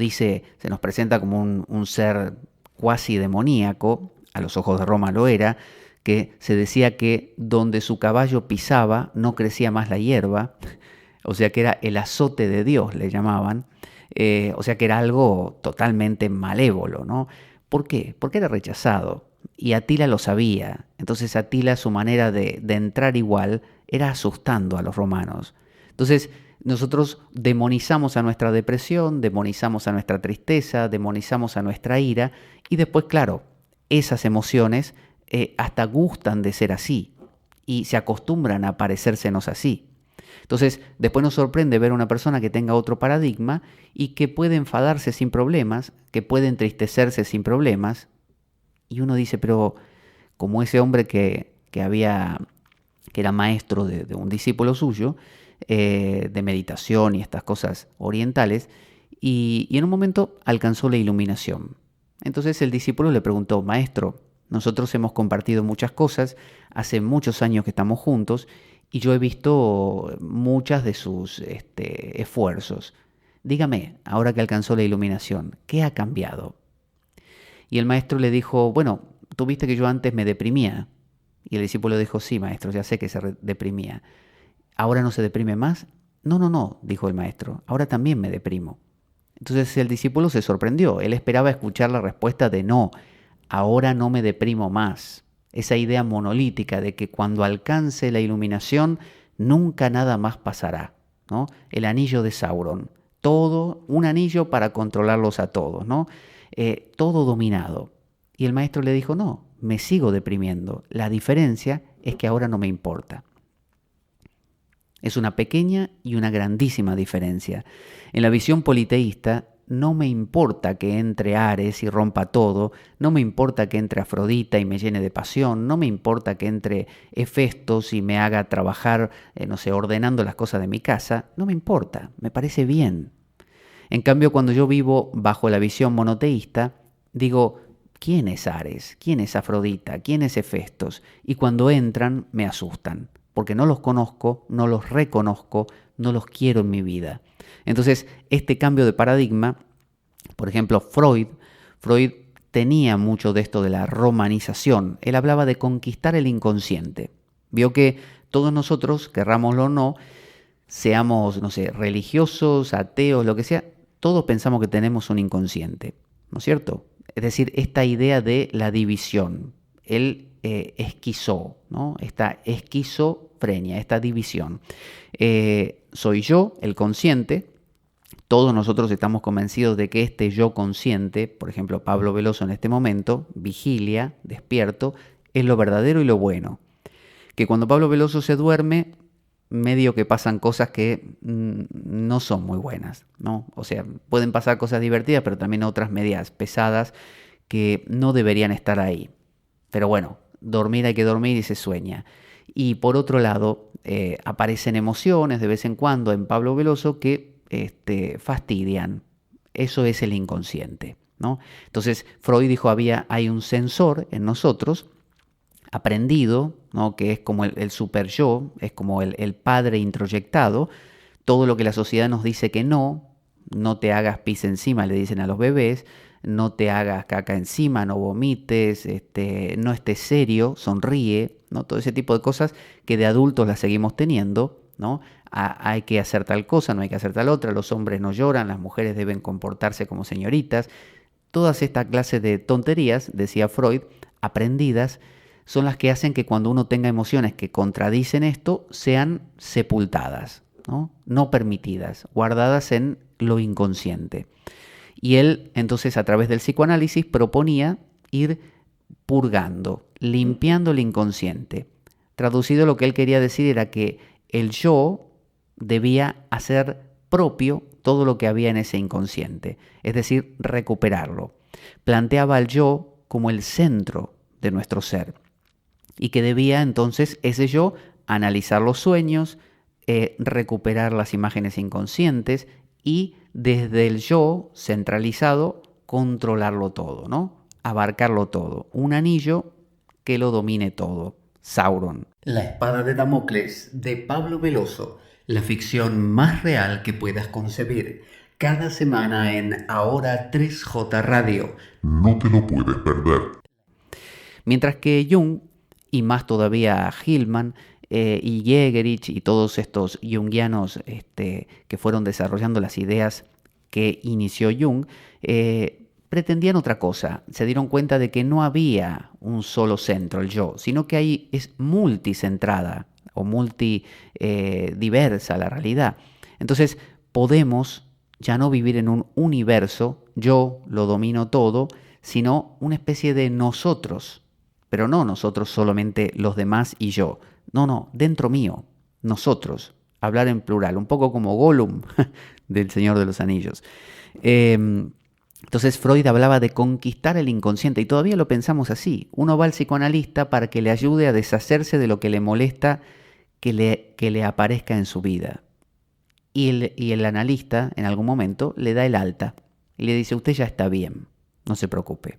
presenta como un ser cuasi demoníaco, a los ojos de Roma lo era, que se decía que donde su caballo pisaba no crecía más la hierba, o sea que era el azote de Dios, le llamaban, o sea que era algo totalmente malévolo, ¿no? ¿Por qué? Porque era rechazado, y Atila lo sabía. Entonces Atila, su manera de entrar igual, era asustando a los romanos. Entonces nosotros demonizamos a nuestra depresión, demonizamos a nuestra tristeza, demonizamos a nuestra ira, y después, claro, esas emociones hasta gustan de ser así y se acostumbran a parecérsenos así. Entonces, después nos sorprende ver a una persona que tenga otro paradigma y que puede enfadarse sin problemas, que puede entristecerse sin problemas, y uno dice, pero como ese hombre que era maestro de un discípulo suyo, de meditación y estas cosas orientales, y en un momento alcanzó la iluminación. Entonces el discípulo le preguntó, maestro, nosotros hemos compartido muchas cosas, hace muchos años que estamos juntos, y yo he visto muchas de sus esfuerzos. Dígame, ahora que alcanzó la iluminación, ¿qué ha cambiado? Y el maestro le dijo, bueno, tú viste que yo antes me deprimía. Y el discípulo dijo, sí, maestro, ya sé que se deprimía. ¿Ahora no se deprime más? No, no, no, dijo el maestro, ahora también me deprimo. Entonces el discípulo se sorprendió, él esperaba escuchar la respuesta de no, ahora no me deprimo más. Esa idea monolítica de que cuando alcance la iluminación nunca nada más pasará, ¿no? El anillo de Sauron, todo, un anillo para controlarlos a todos, ¿no? Todo dominado. Y el maestro le dijo, no, me sigo deprimiendo, la diferencia es que ahora no me importa. Es una pequeña y una grandísima diferencia. En la visión politeísta, no me importa que entre Ares y rompa todo, no me importa que entre Afrodita y me llene de pasión, no me importa que entre Hefestos y me haga trabajar, no sé, ordenando las cosas de mi casa, no me importa, me parece bien. En cambio, cuando yo vivo bajo la visión monoteísta, digo, ¿quién es Ares? ¿Quién es Afrodita? ¿Quién es Hefestos? Y cuando entran, me asustan, porque no los conozco, no los reconozco, no los quiero en mi vida. Entonces, este cambio de paradigma, por ejemplo, Freud tenía mucho de esto de la romanización. Él hablaba de conquistar el inconsciente. Vio que todos nosotros, querrámoslo o no, seamos, no sé, religiosos, ateos, lo que sea, todos pensamos que tenemos un inconsciente, ¿no es cierto? Es decir, esta idea de la división. Él esquizó, ¿no? Esta esquizofrenia, esta división. Soy yo, el consciente. Todos nosotros estamos convencidos de que este yo consciente, por ejemplo, Pablo Veloso en este momento, vigilia, despierto, es lo verdadero y lo bueno. Que cuando Pablo Veloso se duerme, medio que pasan cosas que no son muy buenas, ¿no? O sea, pueden pasar cosas divertidas, pero también otras medias pesadas que no deberían estar ahí. Pero bueno, dormir hay que dormir y se sueña. Y por otro lado, aparecen emociones de vez en cuando en Pablo Veloso que fastidian. Eso es el inconsciente, ¿no? Entonces Freud dijo, hay un sensor en nosotros aprendido, ¿no? Que es como el super yo, es como el padre introyectado. Todo lo que la sociedad nos dice que no te hagas pis encima, le dicen a los bebés, no te hagas caca encima, no vomites, no estés serio, sonríe, ¿no? Todo ese tipo de cosas que de adultos las seguimos teniendo, ¿no? Hay que hacer tal cosa, no hay que hacer tal otra, los hombres no lloran, las mujeres deben comportarse como señoritas. Todas estas clases de tonterías, decía Freud, aprendidas, son las que hacen que cuando uno tenga emociones que contradicen esto, sean sepultadas, no permitidas, guardadas en lo inconsciente. Y él, entonces, a través del psicoanálisis, proponía ir purgando, limpiando el inconsciente. Traducido, lo que él quería decir era que el yo debía hacer propio todo lo que había en ese inconsciente, es decir, recuperarlo. Planteaba al yo como el centro de nuestro ser y que debía entonces ese yo analizar los sueños, recuperar las imágenes inconscientes y desde el yo centralizado controlarlo todo, ¿no? Abarcarlo todo. Un anillo que lo domine todo, Sauron. La espada de Damocles, de Pablo Veloso, la ficción más real que puedas concebir. Cada semana en Ahora 3J Radio. No te lo puedes perder. Mientras que Jung, y más todavía Hillman, y Jägerich y todos estos jungianos que fueron desarrollando las ideas que inició Jung, pretendían otra cosa. Se dieron cuenta de que no había un solo centro, el yo, sino que ahí es multicentrada o multidiversa la realidad. Entonces podemos ya no vivir en un universo, yo lo domino todo, sino una especie de nosotros, pero no nosotros solamente los demás y yo. No, dentro mío, nosotros, hablar en plural, un poco como Gollum del Señor de los Anillos. Entonces Freud hablaba de conquistar el inconsciente y todavía lo pensamos así. Uno va al psicoanalista para que le ayude a deshacerse de lo que le molesta que le aparezca en su vida. Y el analista en algún momento le da el alta y le dice, usted ya está bien, no se preocupe.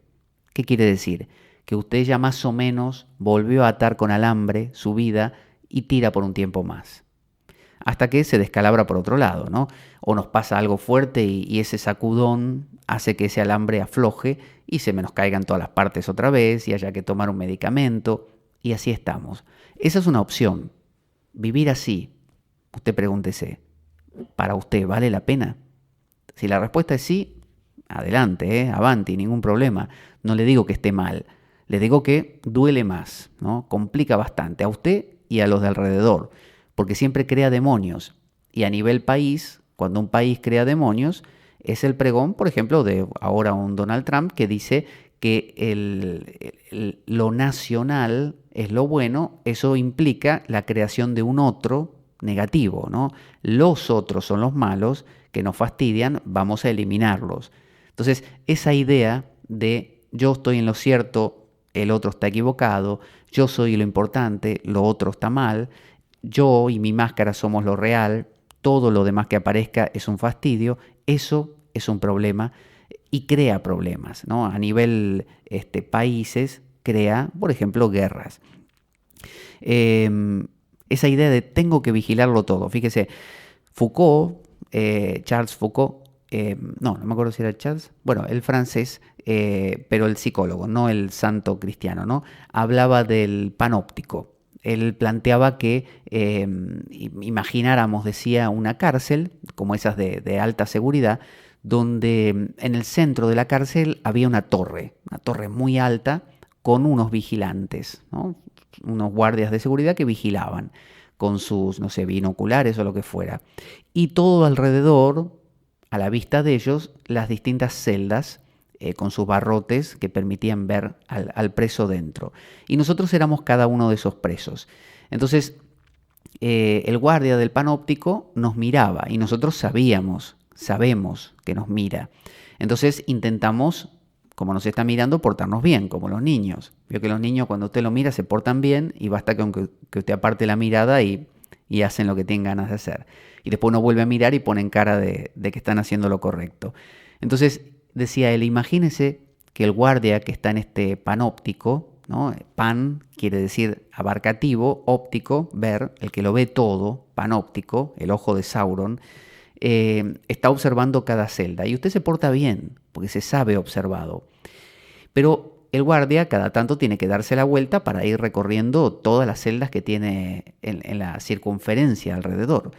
¿Qué quiere decir? Que usted ya más o menos volvió a atar con alambre su vida y tira por un tiempo más. Hasta que se descalabra por otro lado, ¿no? O nos pasa algo fuerte y ese sacudón hace que ese alambre afloje y se me nos caigan todas las partes otra vez y haya que tomar un medicamento y así estamos. Esa es una opción. Vivir así, usted pregúntese, ¿para usted vale la pena? Si la respuesta es sí, adelante, avanti, ningún problema. No le digo que esté mal. Le digo que duele más, ¿no? Complica bastante a usted y a los de alrededor, porque siempre crea demonios. Y a nivel país, cuando un país crea demonios, es el pregón, por ejemplo, de ahora un Donald Trump que dice que lo nacional es lo bueno, eso implica la creación de un otro negativo, ¿no? Los otros son los malos que nos fastidian, vamos a eliminarlos. Entonces, esa idea de yo estoy en lo cierto, el otro está equivocado, yo soy lo importante, lo otro está mal, yo y mi máscara somos lo real, todo lo demás que aparezca es un fastidio, eso es un problema y crea problemas, ¿no? A nivel países crea, por ejemplo, guerras. Esa idea de tengo que vigilarlo todo, fíjese, Foucault, Charles Foucault, no me acuerdo si era Charles, bueno, el francés, pero el psicólogo, no el santo cristiano, ¿no? Hablaba del panóptico. Él planteaba que imagináramos, decía, una cárcel, como esas de alta seguridad, donde en el centro de la cárcel había una torre muy alta con unos vigilantes, ¿no? Unos guardias de seguridad que vigilaban con sus, no sé, binoculares o lo que fuera. Y todo alrededor, a la vista de ellos, las distintas celdas con sus barrotes que permitían ver al preso dentro. Y nosotros éramos cada uno de esos presos. Entonces, el guardia del panóptico nos miraba y nosotros sabemos que nos mira. Entonces intentamos, como nos está mirando, portarnos bien, como los niños. Veo que los niños cuando usted los mira se portan bien y basta que usted aparte la mirada y hacen lo que tienen ganas de hacer. Y después uno vuelve a mirar y ponen cara de que están haciendo lo correcto. Entonces, decía él, imagínese que el guardia que está en este panóptico, ¿no? Pan quiere decir abarcativo, óptico, ver, el que lo ve todo, panóptico, el ojo de Sauron, está observando cada celda. Y usted se porta bien, porque se sabe observado. Pero el guardia cada tanto tiene que darse la vuelta para ir recorriendo todas las celdas que tiene en la circunferencia alrededor.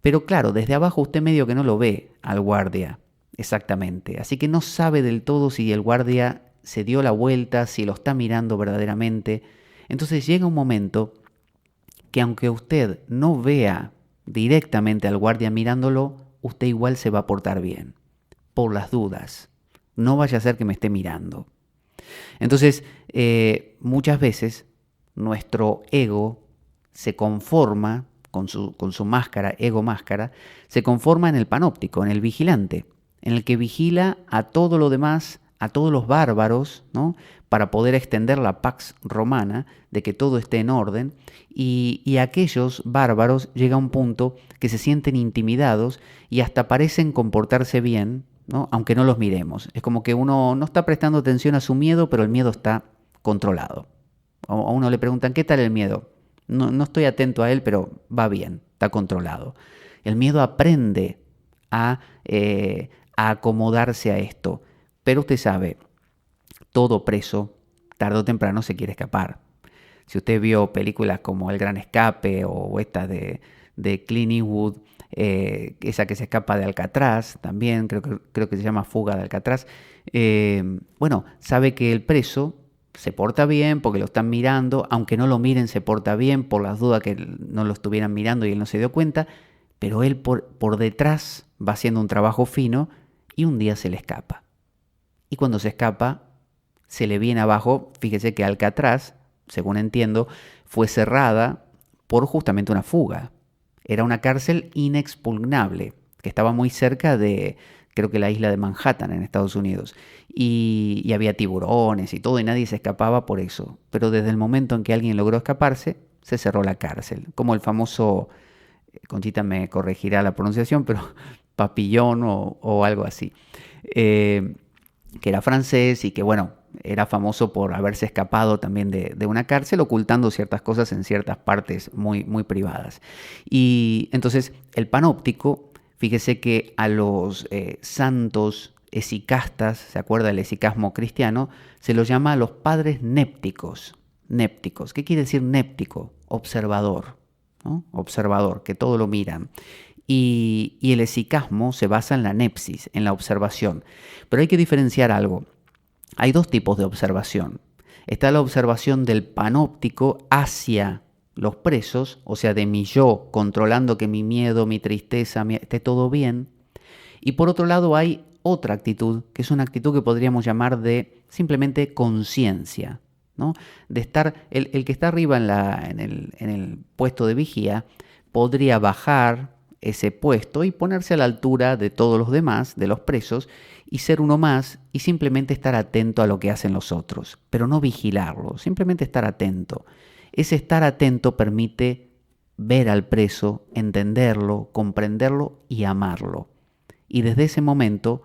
Pero claro, desde abajo usted medio que no lo ve al guardia exactamente. Así que no sabe del todo si el guardia se dio la vuelta, si lo está mirando verdaderamente. Entonces llega un momento que aunque usted no vea directamente al guardia mirándolo, usted igual se va a portar bien. Por las dudas. No vaya a ser que me esté mirando. Entonces, muchas veces nuestro ego se conforma con su máscara, ego máscara, se conforma en el panóptico, en el vigilante, en el que vigila a todo lo demás, a todos los bárbaros, ¿no? Para poder extender la pax romana, de que todo esté en orden, y aquellos bárbaros llega a un punto que se sienten intimidados y hasta parecen comportarse bien, ¿no? Aunque no los miremos. Es como que uno no está prestando atención a su miedo, pero el miedo está controlado. A uno le preguntan, ¿qué tal el miedo? No estoy atento a él, pero va bien, está controlado. El miedo aprende a acomodarse a esto. Pero usted sabe, todo preso, tarde o temprano se quiere escapar. Si usted vio películas como El Gran Escape o esta de Clint Eastwood, esa que se escapa de Alcatraz, también creo que se llama Fuga de Alcatraz, bueno, sabe que el preso se porta bien porque lo están mirando, aunque no lo miren se porta bien por las dudas que no lo estuvieran mirando y él no se dio cuenta, pero él por detrás va haciendo un trabajo fino y un día se le escapa. Y cuando se escapa, se le viene abajo. Fíjese que Alcatraz, según entiendo, fue cerrada por justamente una fuga. Era una cárcel inexpugnable, que estaba muy cerca de, creo que la isla de Manhattan en Estados Unidos. Y había tiburones y todo, y nadie se escapaba por eso. Pero desde el momento en que alguien logró escaparse, se cerró la cárcel. Como el famoso, Conchita me corregirá la pronunciación, pero Papillon o algo así. Que era francés y que, bueno, era famoso por haberse escapado también de una cárcel, ocultando ciertas cosas en ciertas partes muy, muy privadas. Y entonces el panóptico, fíjese que a los santos esicastas, ¿se acuerda del esicasmo cristiano? Se los llama a los padres népticos. Népticos. ¿Qué quiere decir néptico? Observador, ¿no? Observador, que todo lo miran. Y el esicasmo se basa en la nepsis, en la observación. Pero hay que diferenciar algo. Hay dos tipos de observación. Está la observación del panóptico hacia los presos, o sea, de mi yo, controlando que mi miedo, mi tristeza, esté todo bien. Y por otro lado hay otra actitud, que es una actitud que podríamos llamar de simplemente conciencia, ¿no? De estar, el que está arriba en el puesto de vigía, podría bajar ese puesto y ponerse a la altura de todos los demás, de los presos, y ser uno más y simplemente estar atento a lo que hacen los otros, pero no vigilarlo, simplemente estar atento. Ese estar atento permite ver al preso, entenderlo, comprenderlo y amarlo. Y desde ese momento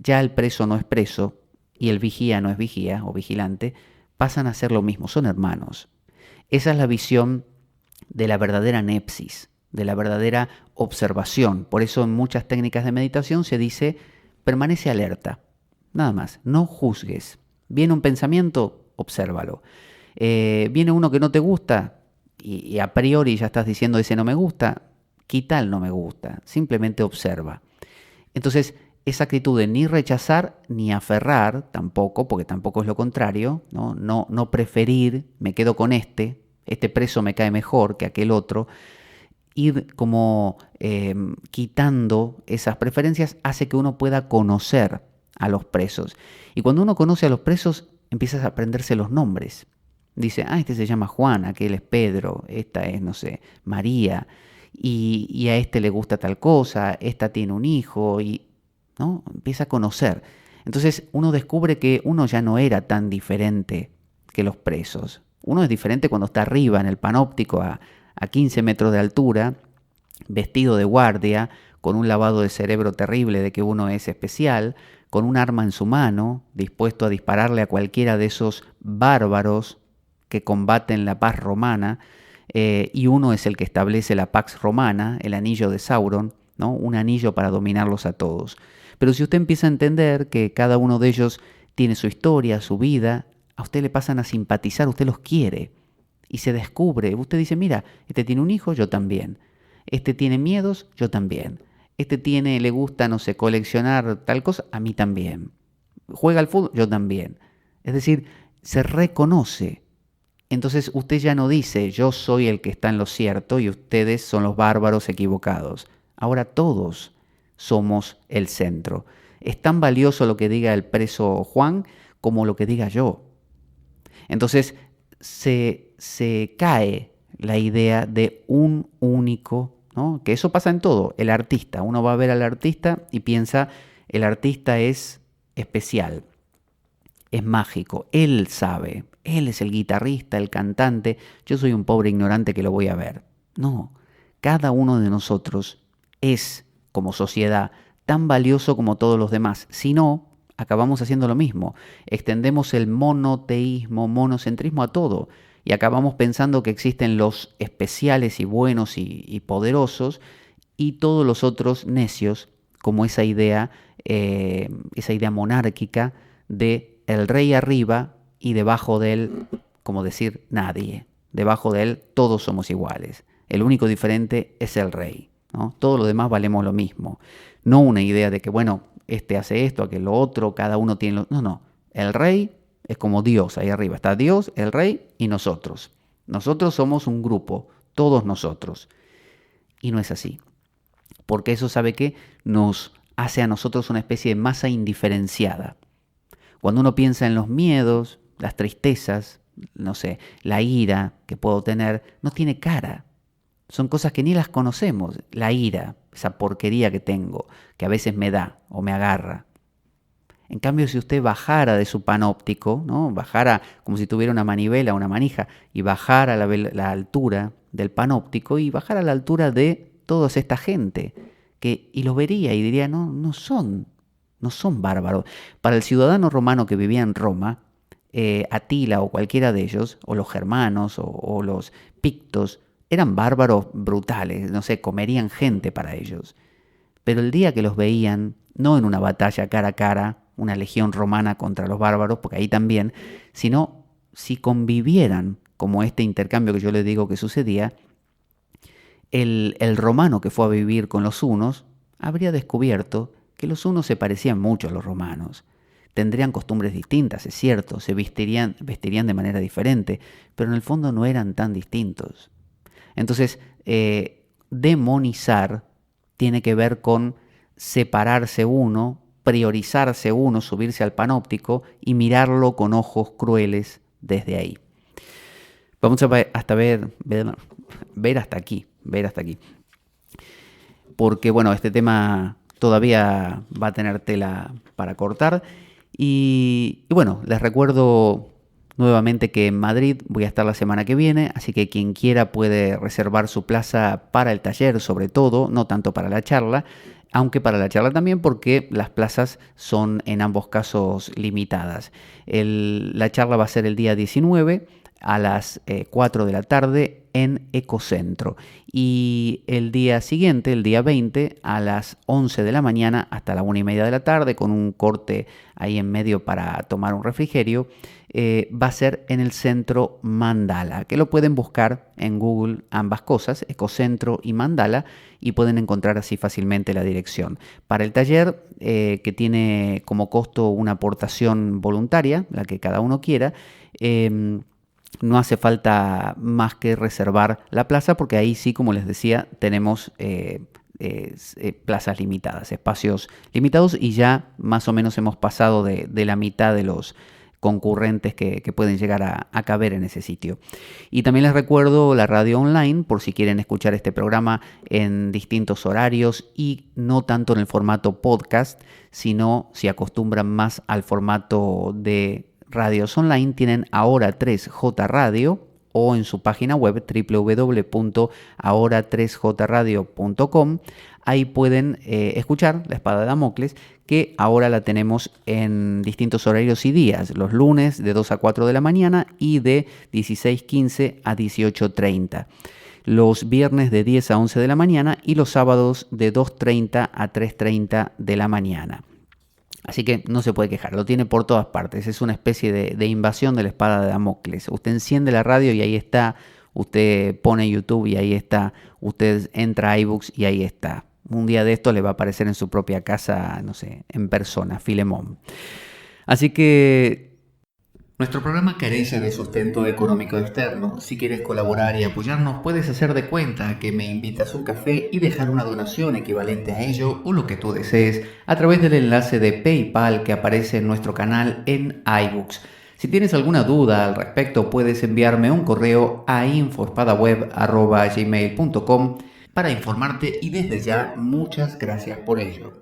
ya el preso no es preso y el vigía no es vigía o vigilante, pasan a ser lo mismo, son hermanos. Esa es la visión de la verdadera nepsis, de la verdadera observación. Por eso en muchas técnicas de meditación se dice, permanece alerta, nada más, no juzgues. Viene un pensamiento, obsérvalo. Viene uno que no te gusta y a priori ya estás diciendo ese no me gusta, quita el no me gusta, simplemente observa. Entonces, esa actitud de ni rechazar ni aferrar, tampoco, porque tampoco es lo contrario, no preferir, me quedo con este preso me cae mejor que aquel otro. Ir como quitando esas preferencias hace que uno pueda conocer a los presos. Y cuando uno conoce a los presos, empiezas a aprenderse los nombres. Dice, este se llama Juan, aquel es Pedro, esta es, no sé, María, y a este le gusta tal cosa, esta tiene un hijo, y ¿no? Empieza a conocer. Entonces uno descubre que uno ya no era tan diferente que los presos. Uno es diferente cuando está arriba en el panóptico a 15 metros de altura, vestido de guardia, con un lavado de cerebro terrible de que uno es especial, con un arma en su mano, dispuesto a dispararle a cualquiera de esos bárbaros que combaten la paz romana, y uno es el que establece la Pax Romana, el anillo de Sauron, ¿no? Un anillo para dominarlos a todos. Pero si usted empieza a entender que cada uno de ellos tiene su historia, su vida, a usted le pasan a simpatizar, usted los quiere. Y se descubre, usted dice, mira, este tiene un hijo, yo también. Este tiene miedos, yo también. Este le gusta, no sé, coleccionar tal cosa, a mí también. Juega al fútbol, yo también. Es decir, se reconoce. Entonces usted ya no dice, yo soy el que está en lo cierto y ustedes son los bárbaros equivocados. Ahora todos somos el centro. Es tan valioso lo que diga el preso Juan como lo que diga yo. Entonces se cae la idea de un único, ¿no? Que eso pasa en todo. El artista, uno va a ver al artista y piensa, el artista es especial, es mágico, él sabe, él es el guitarrista, el cantante, yo soy un pobre ignorante que lo voy a ver. No, cada uno de nosotros es, como sociedad, tan valioso como todos los demás. Si no, acabamos haciendo lo mismo. Extendemos el monoteísmo, monocentrismo a todo. Y acabamos pensando que existen los especiales y buenos y poderosos y todos los otros necios, como esa idea monárquica de el rey arriba y debajo de él, como decir, nadie. Debajo de él todos somos iguales. El único diferente es el rey, ¿no? Todos los demás valemos lo mismo. No una idea de que, bueno, este hace esto, aquel lo otro, cada uno tiene lo... No, no. El rey es como Dios, ahí arriba está Dios, el rey y nosotros. Nosotros somos un grupo, todos nosotros. Y no es así. Porque eso, ¿sabe qué? Nos hace a nosotros una especie de masa indiferenciada. Cuando uno piensa en los miedos, las tristezas, no sé, la ira que puedo tener, no tiene cara. Son cosas que ni las conocemos. La ira, esa porquería que tengo, que a veces me da o me agarra. En cambio, si usted bajara de su panóptico, ¿no? Bajara como si tuviera una manivela, una manija, y bajara la altura del panóptico y bajara a la altura de toda esta gente, y los vería y diría, no son bárbaros. Para el ciudadano romano que vivía en Roma, Atila o cualquiera de ellos, o los germanos o los pictos, eran bárbaros brutales, no sé, comerían gente para ellos. Pero el día que los veían, no en una batalla cara a cara, una legión romana contra los bárbaros, porque ahí también, sino si convivieran, como este intercambio que yo les digo que sucedía, el romano que fue a vivir con los hunos habría descubierto que los hunos se parecían mucho a los romanos. Tendrían costumbres distintas, es cierto, se vestirían de manera diferente, pero en el fondo no eran tan distintos. Entonces, demonizar tiene que ver con separarse uno, priorizarse uno, subirse al panóptico y mirarlo con ojos crueles desde ahí. Vamos a ver hasta aquí. Porque, bueno, este tema todavía va a tener tela para cortar. Y bueno, les recuerdo nuevamente que en Madrid voy a estar la semana que viene, así que quien quiera puede reservar su plaza para el taller, sobre todo, no tanto para la charla, aunque para la charla también, porque las plazas son en ambos casos limitadas. La charla va a ser el día 19 a las 4 de la tarde en Ecocentro, y el día siguiente, el día 20, a las 11 de la mañana hasta la 1:30 de la tarde, con un corte ahí en medio para tomar un refrigerio, va a ser en el Centro Mandala, que lo pueden buscar en Google ambas cosas, Ecocentro y Mandala, y pueden encontrar así fácilmente la dirección. Para el taller, que tiene como costo una aportación voluntaria, la que cada uno quiera, no hace falta más que reservar la plaza, porque ahí sí, como les decía, tenemos plazas limitadas, espacios limitados, y ya más o menos hemos pasado de la mitad de los concurrentes que pueden llegar a caber en ese sitio. Y también les recuerdo la radio online, por si quieren escuchar este programa en distintos horarios y no tanto en el formato podcast, sino si acostumbran más al formato de radios online, tienen Ahora 3J Radio, o en su página web www.ahora3jradio.com. Ahí pueden escuchar La Espada de Damocles, que ahora la tenemos en distintos horarios y días, los lunes de 2 a 4 de la mañana y de 16:15 a 18:30. Los viernes de 10 a 11 de la mañana y los sábados de 2:30 a 3:30 de la mañana. Así que no se puede quejar, lo tiene por todas partes. Es una especie de invasión de La Espada de Damocles. Usted enciende la radio y ahí está. Usted pone YouTube y ahí está. Usted entra a iBooks y ahí está. Un día de esto le va a aparecer en su propia casa, no sé, en persona, Filemón. Así que nuestro programa carece de sustento económico externo. Si quieres colaborar y apoyarnos, puedes hacer de cuenta que me invitas a un café y dejar una donación equivalente a ello, o lo que tú desees, a través del enlace de PayPal que aparece en nuestro canal en iBooks. Si tienes alguna duda al respecto, puedes enviarme un correo a info-espadaweb@gmail.com para informarte, y desde ya muchas gracias por ello.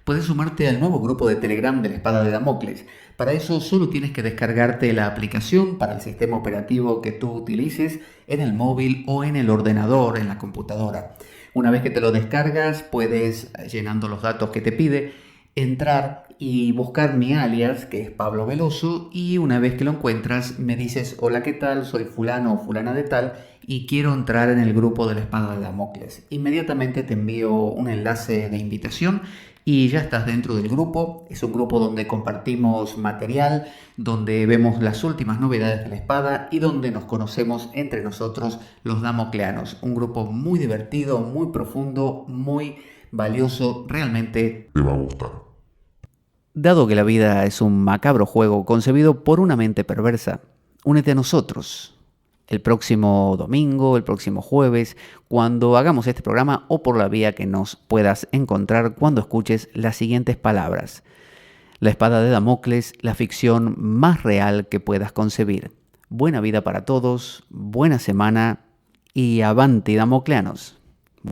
Puedes sumarte al nuevo grupo de Telegram de La Espada de Damocles. Para eso solo tienes que descargarte la aplicación para el sistema operativo que tú utilices en el móvil o en el ordenador, en la computadora. Una vez que te lo descargas, puedes, llenando los datos que te pide, entrar y buscar mi alias, que es Pablo Veloso, y una vez que lo encuentras me dices: hola, ¿qué tal? Soy fulano o fulana de tal y quiero entrar en el grupo de la Espada de Damocles. Inmediatamente te envío un enlace de invitación y ya estás dentro del grupo. Es un grupo donde compartimos material, donde vemos las últimas novedades de la espada y donde nos conocemos entre nosotros los damocleanos. Un grupo muy divertido, muy profundo, muy valioso, realmente. Te va a gustar. Dado que la vida es un macabro juego concebido por una mente perversa, únete a nosotros el próximo domingo, el próximo jueves, cuando hagamos este programa, o por la vía que nos puedas encontrar cuando escuches las siguientes palabras: La Espada de Damocles, la ficción más real que puedas concebir. Buena vida para todos, buena semana y avanti damocleanos.